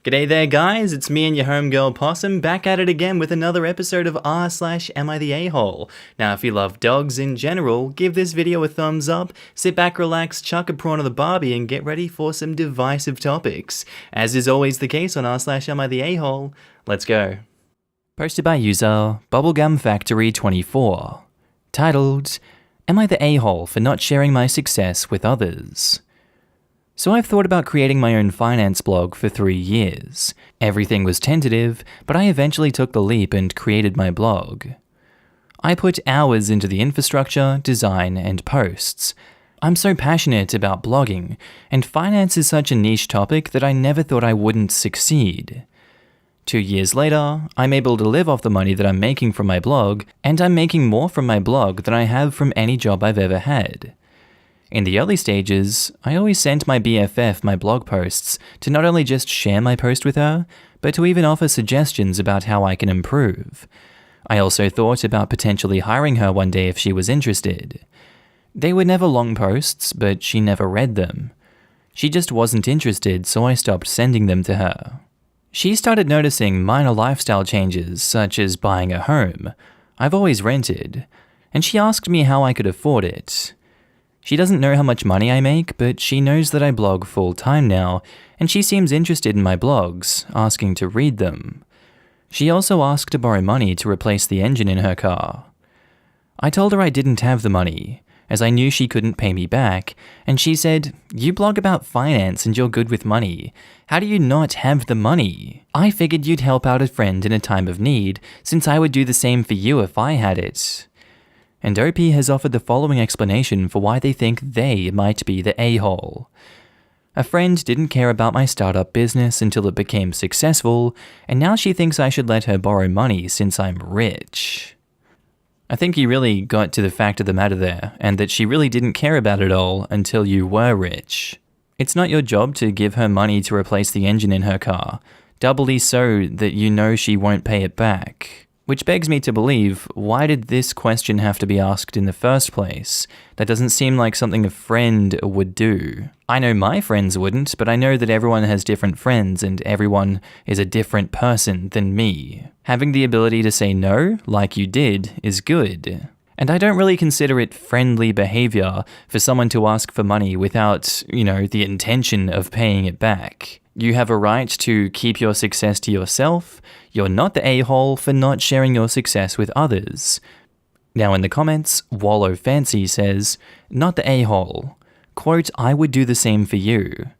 G'day there guys, it's me and your homegirl Possum back at it again with another episode of r/Am I the A-hole. Now if you love dogs in general, give this video a thumbs up, sit back, relax, chuck a prawn on the barbie and get ready for some divisive topics. As is always the case on r/Am I the A-hole, let's go. Posted by user BubblegumFactory24. Titled, Am I the A-hole for not sharing my success with others? So I've thought about creating my own finance blog for 3 years. Everything was tentative, but I eventually took the leap and created my blog. I put hours into the infrastructure, design, and posts. I'm so passionate about blogging, and finance is such a niche topic that I never thought I wouldn't succeed. 2 years later, I'm able to live off the money that I'm making from my blog, and I'm making more from my blog than I have from any job I've ever had. In the early stages, I always sent my BFF my blog posts to not only just share my post with her, but to even offer suggestions about how I can improve. I also thought about potentially hiring her one day if she was interested. They were never long posts, but she never read them. She just wasn't interested, so I stopped sending them to her. She started noticing minor lifestyle changes, such as buying a home. I've always rented, and she asked me how I could afford it. She doesn't know how much money I make, but she knows that I blog full-time now, and she seems interested in my blogs, asking to read them. She also asked to borrow money to replace the engine in her car. I told her I didn't have the money, as I knew she couldn't pay me back, and she said, "You blog about finance and you're good with money. How do you not have the money? I figured you'd help out a friend in a time of need, since I would do the same for you if I had it." And OP has offered the following explanation for why they think they might be the a-hole. A friend didn't care about my startup business until it became successful, and now she thinks I should let her borrow money since I'm rich. I think you really got to the fact of the matter there, and that she really didn't care about it all until you were rich. It's not your job to give her money to replace the engine in her car, doubly so that you know she won't pay it back. Which begs me to believe, why did this question have to be asked in the first place? That doesn't seem like something a friend would do. I know my friends wouldn't, but I know that everyone has different friends and everyone is a different person than me. Having the ability to say no, like you did, is good. And I don't really consider it friendly behavior for someone to ask for money without, the intention of paying it back. You have a right to keep your success to yourself. You're not the a-hole for not sharing your success with others. Now in the comments, Wallow Fancy says, "Not the a-hole. Quote, I would do the same for you."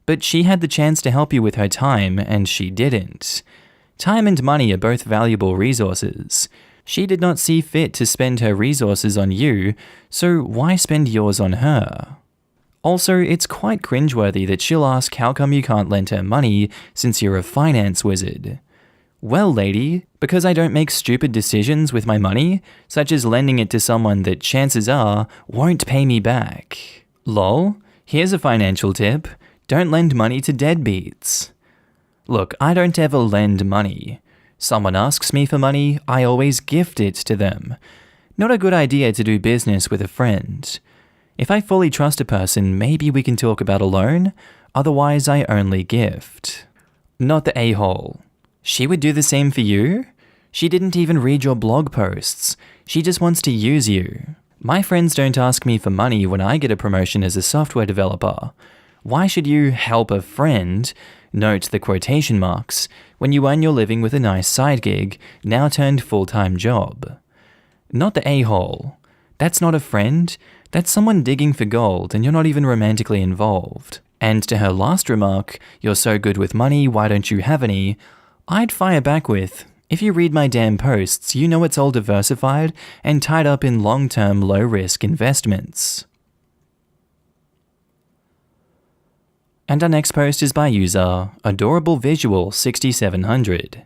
But she had the chance to help you with her time, and she didn't. Time and money are both valuable resources. She did not see fit to spend her resources on you, so why spend yours on her? Also, it's quite cringeworthy that she'll ask how come you can't lend her money since you're a finance wizard. Well, lady, because I don't make stupid decisions with my money, such as lending it to someone that chances are won't pay me back. Lol, here's a financial tip. Don't lend money to deadbeats. Look, I don't ever lend money. Someone asks me for money, I always gift it to them. Not a good idea to do business with a friend. If I fully trust a person, maybe we can talk about a loan, otherwise I only gift. Not the a-hole. She would do the same for you? She didn't even read your blog posts. She just wants to use you. My friends don't ask me for money when I get a promotion as a software developer. Why should you help a friend, note the quotation marks, when you earn your living with a nice side gig, now turned full-time job? Not the a-hole. That's not a friend. That's someone digging for gold and you're not even romantically involved. And to her last remark, "You're so good with money, why don't you have any?" I'd fire back with, "If you read my damn posts, you know it's all diversified and tied up in long-term low-risk investments." And our next post is by user AdorableVisual6700,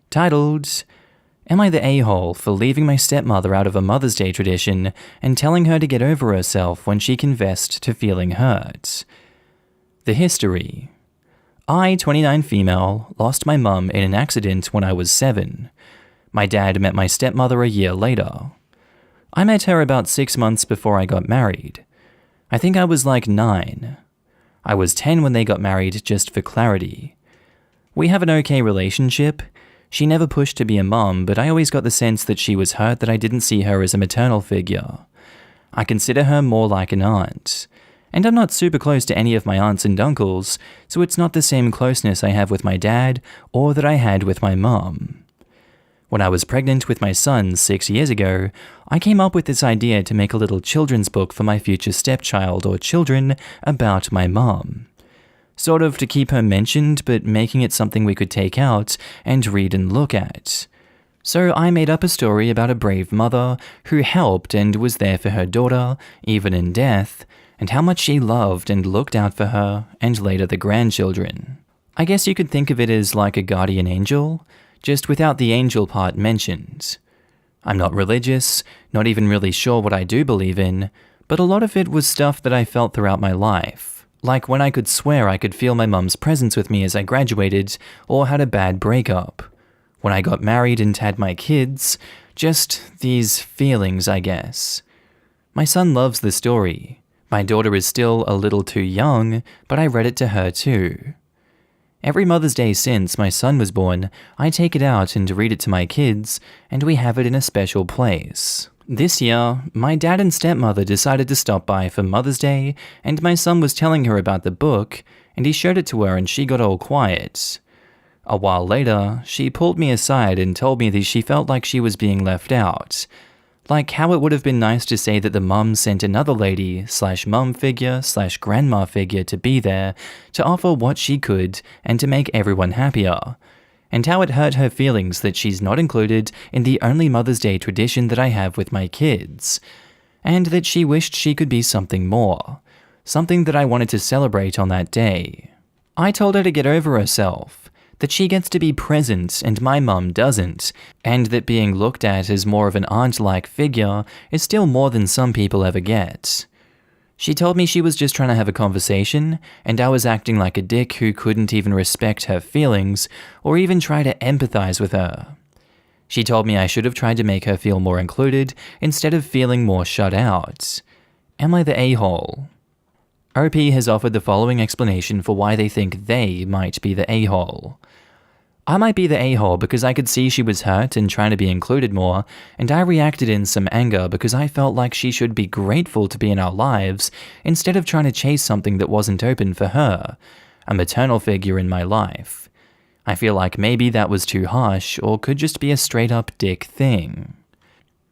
titled, Am I the a-hole for leaving my stepmother out of a Mother's Day tradition and telling her to get over herself when she confessed to feeling hurt? The history. I, 29 female, lost my mum in an accident when I was 7. My dad met my stepmother a year later. I met her about 6 months before I got married. I think I was like 9. I was 10 when they got married, just for clarity. We have an okay relationship. She never pushed to be a mom, but I always got the sense that she was hurt that I didn't see her as a maternal figure. I consider her more like an aunt. And I'm not super close to any of my aunts and uncles, so it's not the same closeness I have with my dad or that I had with my mom. When I was pregnant with my son 6 years ago, I came up with this idea to make a little children's book for my future stepchild or children about my mom. Sort of to keep her mentioned, but making it something we could take out and read and look at. So I made up a story about a brave mother who helped and was there for her daughter, even in death, and how much she loved and looked out for her, and later the grandchildren. I guess you could think of it as like a guardian angel, just without the angel part mentioned. I'm not religious, not even really sure what I do believe in, but a lot of it was stuff that I felt throughout my life. Like when I could swear I could feel my mum's presence with me as I graduated, or had a bad breakup. When I got married and had my kids, just these feelings, I guess. My son loves the story. My daughter is still a little too young, but I read it to her too. Every Mother's Day since my son was born, I take it out and read it to my kids, and we have it in a special place. This year, my dad and stepmother decided to stop by for Mother's Day, and my son was telling her about the book, and he showed it to her and she got all quiet. A while later, she pulled me aside and told me that she felt like she was being left out. Like how it would have been nice to say that the mum sent another lady / mum figure / grandma figure to be there to offer what she could and to make everyone happier. And how it hurt her feelings that she's not included in the only Mother's Day tradition that I have with my kids. And that she wished she could be something more. Something that I wanted to celebrate on that day. I told her to get over herself. That she gets to be present and my mum doesn't, and that being looked at as more of an aunt-like figure is still more than some people ever get. She told me she was just trying to have a conversation, and I was acting like a dick who couldn't even respect her feelings or even try to empathize with her. She told me I should have tried to make her feel more included instead of feeling more shut out. Am I the a-hole? OP has offered the following explanation for why they think they might be the a-hole. I might be the a-hole because I could see she was hurt and trying to be included more, and I reacted in some anger because I felt like she should be grateful to be in our lives instead of trying to chase something that wasn't open for her, a maternal figure in my life. I feel like maybe that was too harsh or could just be a straight up dick thing.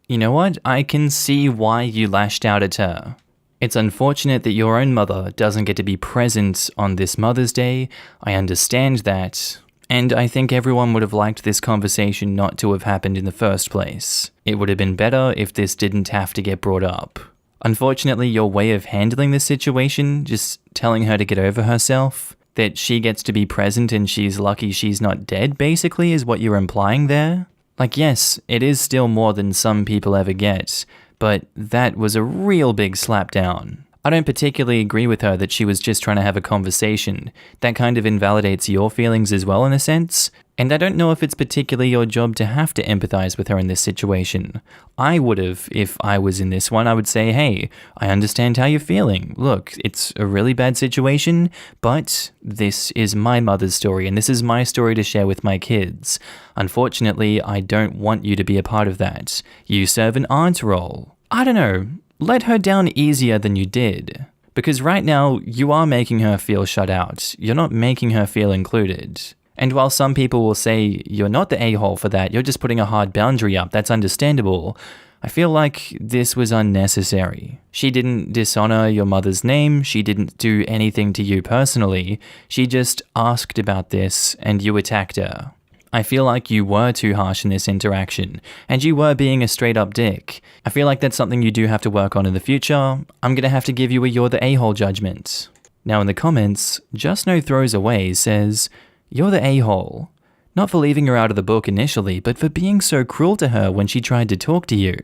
You know what? I can see why you lashed out at her. It's unfortunate that your own mother doesn't get to be present on this Mother's Day. I understand that. And I think everyone would have liked this conversation not to have happened in the first place. It would have been better if this didn't have to get brought up. Unfortunately, your way of handling this situation, just telling her to get over herself, that she gets to be present and she's lucky she's not dead, basically, is what you're implying there. Like, yes, it is still more than some people ever get, but that was a real big slap down. I don't particularly agree with her that she was just trying to have a conversation. That kind of invalidates your feelings as well in a sense. And I don't know if it's particularly your job to have to empathize with her in this situation. I would have, if I was in this one, I would say, hey, I understand how you're feeling. Look, it's a really bad situation, but this is my mother's story and this is my story to share with my kids. Unfortunately, I don't want you to be a part of that. You serve an aunt role. I don't know. Let her down easier than you did. Because right now, you are making her feel shut out. You're not making her feel included. And while some people will say you're not the a-hole for that, you're just putting a hard boundary up, that's understandable, I feel like this was unnecessary. She didn't dishonor your mother's name, she didn't do anything to you personally, she just asked about this and you attacked her. I feel like you were too harsh in this interaction, and you were being a straight-up dick. I feel like that's something you do have to work on in the future. I'm gonna have to give you a you're the a-hole judgment. Now in the comments, Just No Throws Away says, you're the a-hole. Not for leaving her out of the book initially, but for being so cruel to her when she tried to talk to you.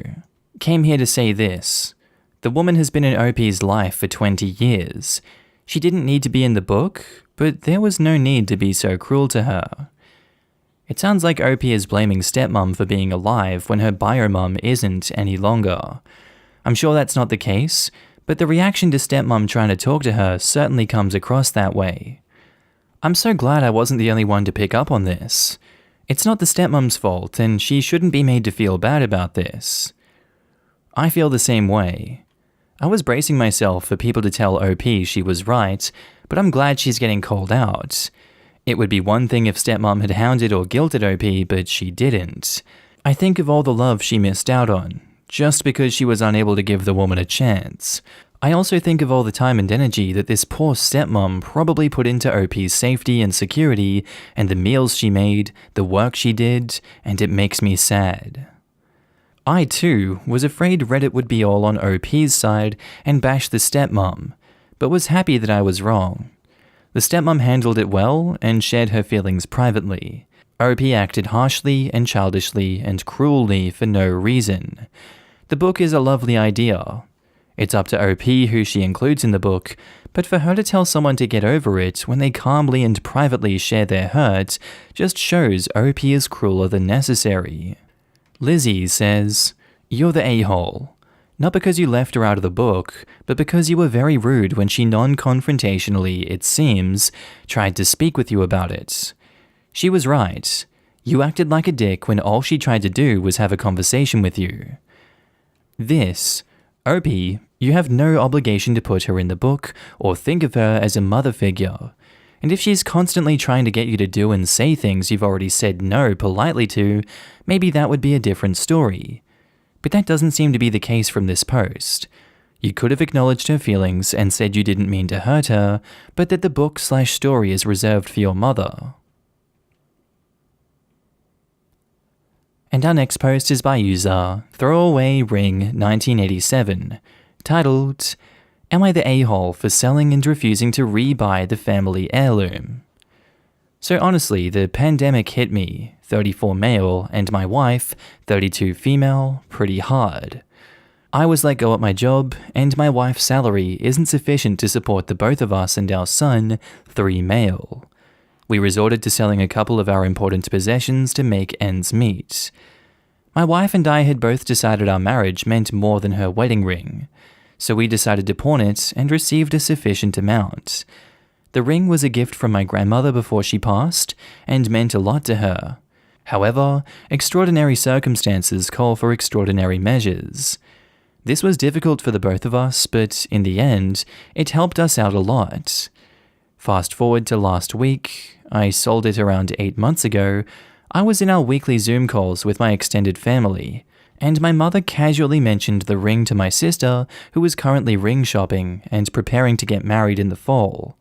Came here to say this. The woman has been in OP's life for 20 years. She didn't need to be in the book, but there was no need to be so cruel to her. It sounds like OP is blaming stepmom for being alive when her bio-mum isn't any longer. I'm sure that's not the case, but the reaction to stepmom trying to talk to her certainly comes across that way. I'm so glad I wasn't the only one to pick up on this. It's not the stepmom's fault, and she shouldn't be made to feel bad about this. I feel the same way. I was bracing myself for people to tell OP she was right, but I'm glad she's getting called out. It would be one thing if stepmom had hounded or guilted OP, but she didn't. I think of all the love she missed out on, just because she was unable to give the woman a chance. I also think of all the time and energy that this poor stepmom probably put into OP's safety and security, and the meals she made, the work she did, and it makes me sad. I too was afraid Reddit would be all on OP's side and bash the stepmom, but was happy that I was wrong. The stepmom handled it well and shared her feelings privately. OP acted harshly and childishly and cruelly for no reason. The book is a lovely idea. It's up to OP who she includes in the book, but for her to tell someone to get over it when they calmly and privately share their hurt just shows OP is crueler than necessary. Lizzie says, "You're the a-hole. Not because you left her out of the book, but because you were very rude when she non-confrontationally, it seems, tried to speak with you about it. She was right. You acted like a dick when all she tried to do was have a conversation with you. This, OP, you have no obligation to put her in the book or think of her as a mother figure. And if she's constantly trying to get you to do and say things you've already said no politely to, maybe that would be a different story. But that doesn't seem to be the case from this post. You could have acknowledged her feelings and said you didn't mean to hurt her, but that the book/story is reserved for your mother." And our next post is by user Throwaway Ring 1987, titled, "Am I the a-hole for selling and refusing to rebuy the family heirloom?" So honestly, the pandemic hit me, 34 male, and my wife, 32 female, pretty hard. I was let go at my job, and my wife's salary isn't sufficient to support the both of us and our son, 3 male. We resorted to selling a couple of our important possessions to make ends meet. My wife and I had both decided our marriage meant more than her wedding ring, so we decided to pawn it and received a sufficient amount. The ring was a gift from my grandmother before she passed, and meant a lot to her. However, extraordinary circumstances call for extraordinary measures. This was difficult for the both of us, but in the end, it helped us out a lot. Fast forward to last week, I sold it around 8 months ago. I was in our weekly Zoom calls with my extended family, and my mother casually mentioned the ring to my sister, who was currently ring shopping and preparing to get married in the fall.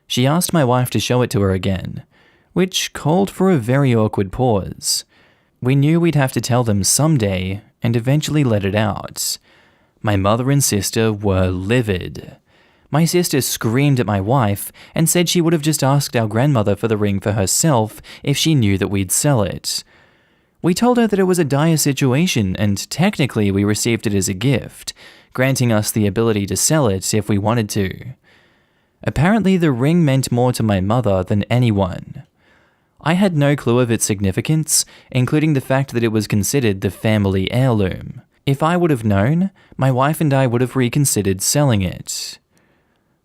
She asked my wife to show it to her again, which called for a very awkward pause. We knew we'd have to tell them someday, and eventually let it out. My mother and sister were livid. My sister screamed at my wife and said she would have just asked our grandmother for the ring for herself if she knew that we'd sell it. We told her that it was a dire situation and technically we received it as a gift, granting us the ability to sell it if we wanted to. Apparently the ring meant more to my mother than anyone. I had no clue of its significance, including the fact that it was considered the family heirloom. If I would have known, my wife and I would have reconsidered selling it.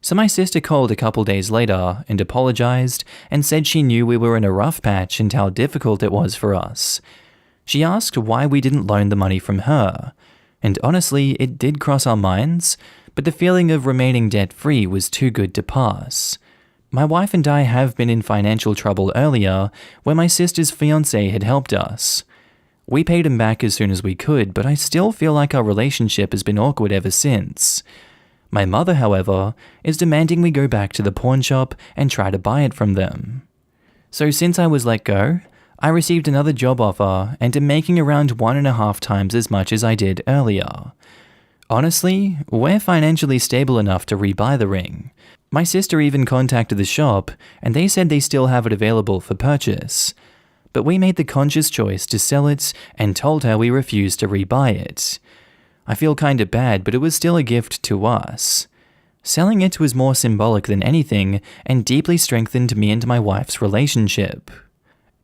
So my sister called a couple days later and apologized and said she knew we were in a rough patch and how difficult it was for us. She asked why we didn't loan the money from her, and honestly, it did cross our minds, but the feeling of remaining debt-free was too good to pass. My wife and I have been in financial trouble earlier, where my sister's fiancé had helped us. We paid him back as soon as we could, but I still feel like our relationship has been awkward ever since. My mother, however, is demanding we go back to the pawn shop and try to buy it from them. So since I was let go, I received another job offer and am making around 1.5 times as much as I did earlier. Honestly, we're financially stable enough to rebuy the ring. My sister even contacted the shop, and they said they still have it available for purchase. But we made the conscious choice to sell it and told her we refused to rebuy it. I feel kinda bad, but it was still a gift to us. Selling it was more symbolic than anything and deeply strengthened me and my wife's relationship.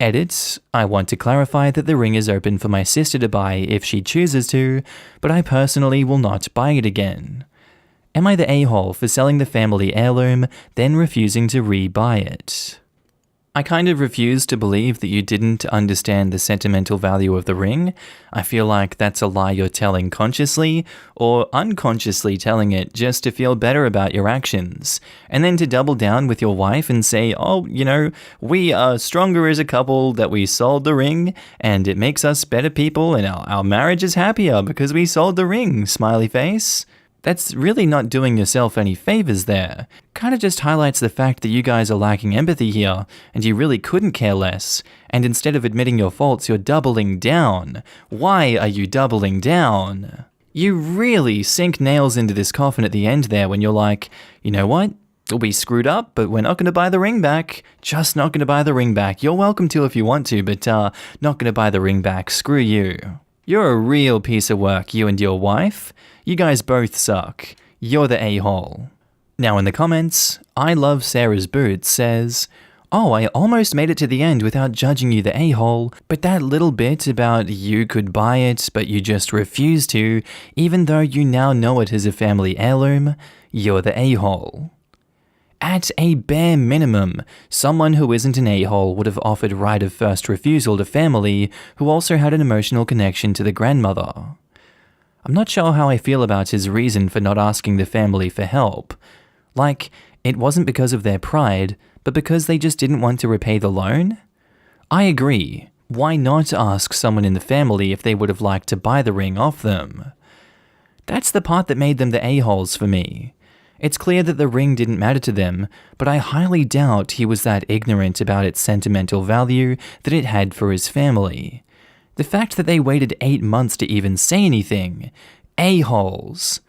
Edit, I want to clarify that the ring is open for my sister to buy if she chooses to, but I personally will not buy it again. Am I the a-hole for selling the family heirloom, then refusing to rebuy it? I kind of refuse to believe that you didn't understand the sentimental value of the ring. I feel like that's a lie you're telling consciously or unconsciously telling it just to feel better about your actions. And then to double down with your wife and say, oh, we are stronger as a couple that we sold the ring and it makes us better people and our marriage is happier because we sold the ring, smiley face. That's really not doing yourself any favors there. Kind of just highlights the fact that you guys are lacking empathy here, and you really couldn't care less. And instead of admitting your faults, you're doubling down. Why are you doubling down? You really sink nails into this coffin at the end there when you're like, you know what? We screwed up, but we're not going to buy the ring back. Just not going to buy the ring back. You're welcome to if you want to, but not going to buy the ring back. Screw you. You're a real piece of work, you and your wife. You guys both suck. You're the a-hole. Now in the comments, I Love Sarah's Boots says, oh, I almost made it to the end without judging you the a-hole, but that little bit about you could buy it, but you just refused to, even though you now know it is a family heirloom, you're the a-hole. At a bare minimum, someone who isn't an a-hole would have offered right of first refusal to family who also had an emotional connection to the grandmother. I'm not sure how I feel about his reason for not asking the family for help. Like, it wasn't because of their pride, but because they just didn't want to repay the loan? I agree. Why not ask someone in the family if they would have liked to buy the ring off them? That's the part that made them the a-holes for me. It's clear that the ring didn't matter to them, but I highly doubt he was that ignorant about its sentimental value that it had for his family. The fact that they waited 8 months to even say anything. A-holes.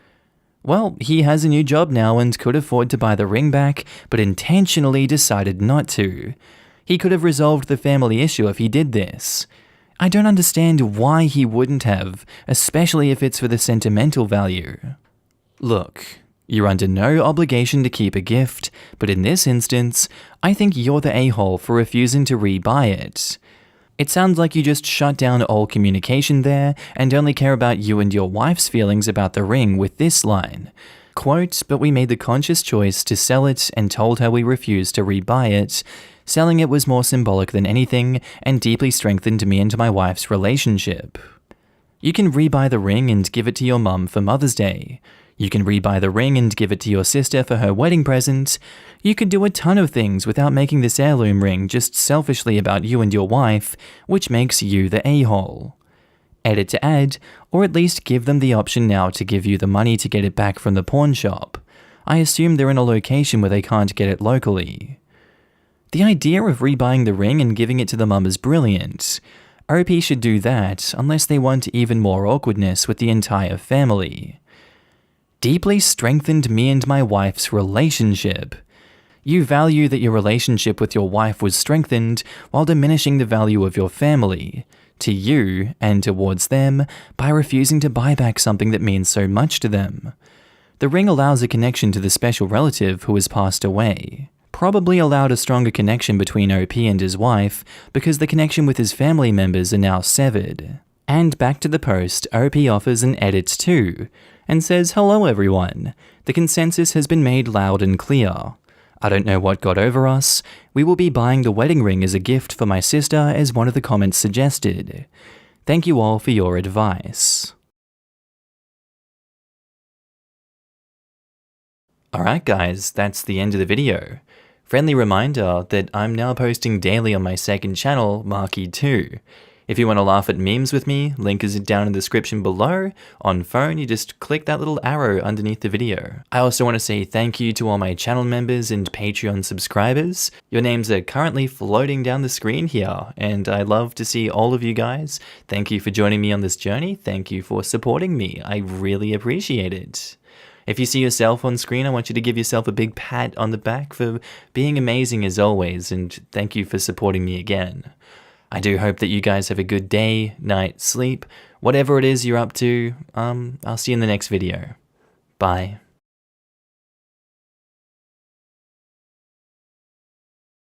Well, he has a new job now and could afford to buy the ring back, but intentionally decided not to. He could have resolved the family issue if he did this. I don't understand why he wouldn't have, especially if it's for the sentimental value. Look, you're under no obligation to keep a gift, but in this instance, I think you're the a-hole for refusing to rebuy it. It sounds like you just shut down all communication there and only care about you and your wife's feelings about the ring with this line. Quote, but we made the conscious choice to sell it and told her we refused to rebuy it. Selling it was more symbolic than anything and deeply strengthened me and my wife's relationship. You can rebuy the ring and give it to your mum for Mother's Day. You can rebuy the ring and give it to your sister for her wedding present. You could do a ton of things without making this heirloom ring just selfishly about you and your wife, which makes you the a-hole. Edit to add, or at least give them the option now to give you the money to get it back from the pawn shop. I assume they're in a location where they can't get it locally. The idea of rebuying the ring and giving it to the mum is brilliant. OP should do that unless they want even more awkwardness with the entire family. Deeply strengthened me and my wife's relationship. You value that your relationship with your wife was strengthened while diminishing the value of your family, to you and towards them, by refusing to buy back something that means so much to them. The ring allows a connection to the special relative who has passed away. Probably allowed a stronger connection between OP and his wife because the connection with his family members are now severed. And back to the post, OP offers an edit too, and says, hello everyone, the consensus has been made loud and clear. I don't know what got over us. We will be buying the wedding ring as a gift for my sister as one of the comments suggested. Thank you all for your advice. Alright guys, that's the end of the video. Friendly reminder that I'm now posting daily on my second channel, Markee 2. If you want to laugh at memes with me, link is down in the description below. On phone, you just click that little arrow underneath the video. I also want to say thank you to all my channel members and Patreon subscribers. Your names are currently floating down the screen here, and I love to see all of you guys. Thank you for joining me on this journey. Thank you for supporting me. I really appreciate it. If you see yourself on screen, I want you to give yourself a big pat on the back for being amazing as always, and thank you for supporting me again. I do hope that you guys have a good day, night, sleep, whatever it is you're up to. I'll see you in the next video. Bye.